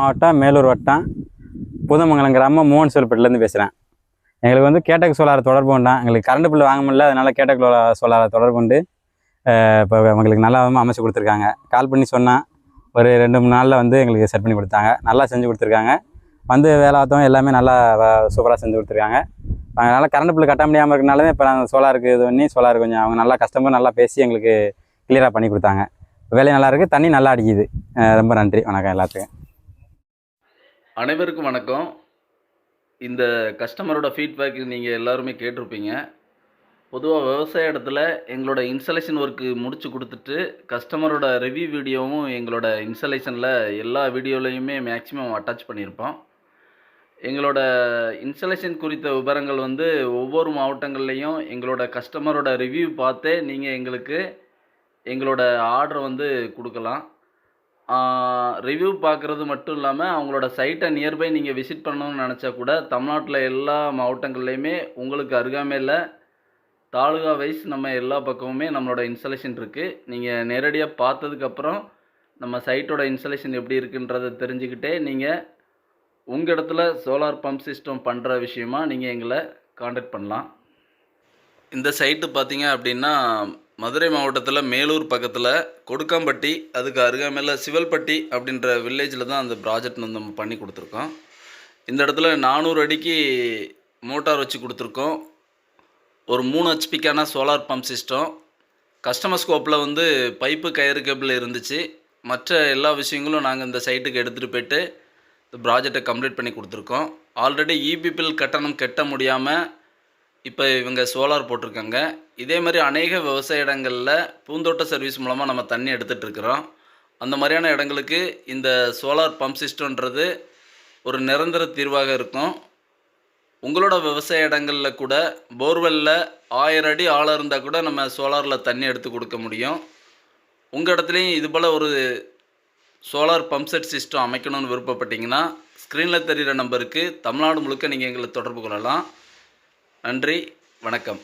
மாவட்டம் மேலூர் வட்டம் புதுமங்கலம் கிராமம் மோகன் சோல்பேட்டிலேருந்து பேசுகிறேன். எங்களுக்கு வந்து கேட்டக் சோலார் தொடர்பு கொண்டான். எங்களுக்கு கரண்ட் பில் வாங்க முடியல, அதனால் கேட்டக் சோலாரை தொடர்பு கொண்டு இப்போ எங்களுக்கு நல்லா அமைச்சு கொடுத்துருக்காங்க. கால் பண்ணி சொன்னால் ஒரு 2-3 நாளில் வந்து எங்களுக்கு செட் பண்ணி கொடுத்தாங்க. நல்லா செஞ்சு கொடுத்துருக்காங்க. வந்து வேலை பார்த்தவங்க எல்லாமே நல்லா சூப்பராக செஞ்சு கொடுத்துருக்காங்க. அதனால் கரண்ட் பில் கட்ட முடியாமல் இருக்கனால இப்போ நாங்கள் சோலாருக்கு இது பண்ணி சோலார் கொஞ்சம் அவங்க நல்லா கஸ்டமர் நல்லா பேசி எங்களுக்கு கிளியராக பண்ணி கொடுத்தாங்க. வேலையும் நல்லா இருக்குது, தண்ணி நல்லா அடிக்குது. ரொம்ப நன்றி, வணக்கம் எல்லாத்துக்கும். அனைவருக்கும் வணக்கம். இந்த கஸ்டமரோட ஃபீட்பேக் நீங்கள் எல்லாருமே கேட்டிருப்பீங்க. பொதுவாக விவசாய இடத்துல எங்களோட இன்ஸ்டலேஷன் ஒர்க்கு முடிச்சு கொடுத்துட்டு கஸ்டமரோட ரிவ்யூ வீடியோவும் எங்களோட இன்ஸ்டலேஷனில் எல்லா வீடியோலையுமே மேக்ஸிமம் அட்டாச் பண்ணியிருப்போம். எங்களோட இன்ஸ்டலேஷன் குறித்த விவரங்கள் வந்து ஒவ்வொரு மாவட்டங்கள்லேயும் எங்களோட கஸ்டமரோட ரிவ்யூ பார்த்தே நீங்கள் எங்களுக்கு எங்களோட ஆர்டரை வந்து கொடுக்கலாம். ரிவ்யூ பார்க்குறது மட்டும் இல்லாமல் அவங்களோட சைட்டை நியர்பை நீங்கள் விசிட் பண்ணணும்னு நினச்சா கூட தமிழ்நாட்டில் எல்லா மாவட்டங்கள்லேயுமே உங்களுக்கு அருகாமையில் தாலுகா வைஸ் நம்ம எல்லா பக்கமுமே நம்மளோட இன்ஸ்டலேஷன் இருக்குது. நீங்கள் நேரடியாக பார்த்ததுக்கப்புறம் நம்ம சைட்டோட இன்ஸ்டலேஷன் எப்படி இருக்குன்றதை தெரிஞ்சுக்கிட்டே நீங்கள் உங்கள் இடத்துல சோலார் பம்ப் சிஸ்டம் பண்ணுற விஷயமா நீங்கள் எங்களை காண்டாக்ட் பண்ணலாம். இந்த சைட்டு பார்த்தீங்க அப்படின்னா மதுரை மாவட்டத்தில் மேலூர் பக்கத்தில் கொடுக்காம்பட்டி, அதுக்கு அருகாமையில் சிவல்பட்டி அப்படின்ற வில்லேஜில் தான் அந்த ப்ராஜெக்ட் வந்து நம்ம பண்ணி கொடுத்துருக்கோம். இந்த இடத்துல 400 அடிக்கு மோட்டார் வச்சு கொடுத்துருக்கோம். ஒரு 3 ஹெச்பிக்கான சோலார் பம்ப் சிஸ்டம். கஸ்டமர் ஸ்கோப்பில் வந்து பைப்பு கயிறு கேபிள் இருந்துச்சு. மற்ற எல்லா விஷயங்களும் நாங்கள் இந்த சைட்டுக்கு எடுத்துகிட்டு போய்ட்டு இந்த ப்ராஜெக்டை கம்ப்ளீட் பண்ணி கொடுத்துருக்கோம். ஆல்ரெடி இபி பில் கட்டணம் கட்ட முடியாமல் இப்போ இவங்க சோலார் போட்டிருக்காங்க. இதே மாதிரி அநேக விவசாய இடங்களில் பூந்தோட்ட சர்வீஸ் மூலமாக நம்ம தண்ணி எடுத்துகிட்ருக்குறோம். அந்த மாதிரியான இடங்களுக்கு இந்த சோலார் பம்ப் சிஸ்டம்ன்றது ஒரு நிரந்தர தீர்வாக இருக்கும். உங்களோட விவசாய இடங்களில் கூட போர்வெல்லில் 1000 அடி ஆழம் இருந்தால் கூட நம்ம சோலாரில் தண்ணி எடுத்து கொடுக்க முடியும். உங்கள் இடத்துலையும் இதுபோல் ஒரு சோலார் பம்ப் செட் சிஸ்டம் அமைக்கணும்னு விருப்பப்பட்டீங்கன்னா ஸ்க்ரீனில் தெரிகிற நம்பருக்கு தமிழ்நாடு முழுக்க நீங்கள் எங்களை தொடர்பு கொள்ளலாம். நன்றி, வணக்கம்.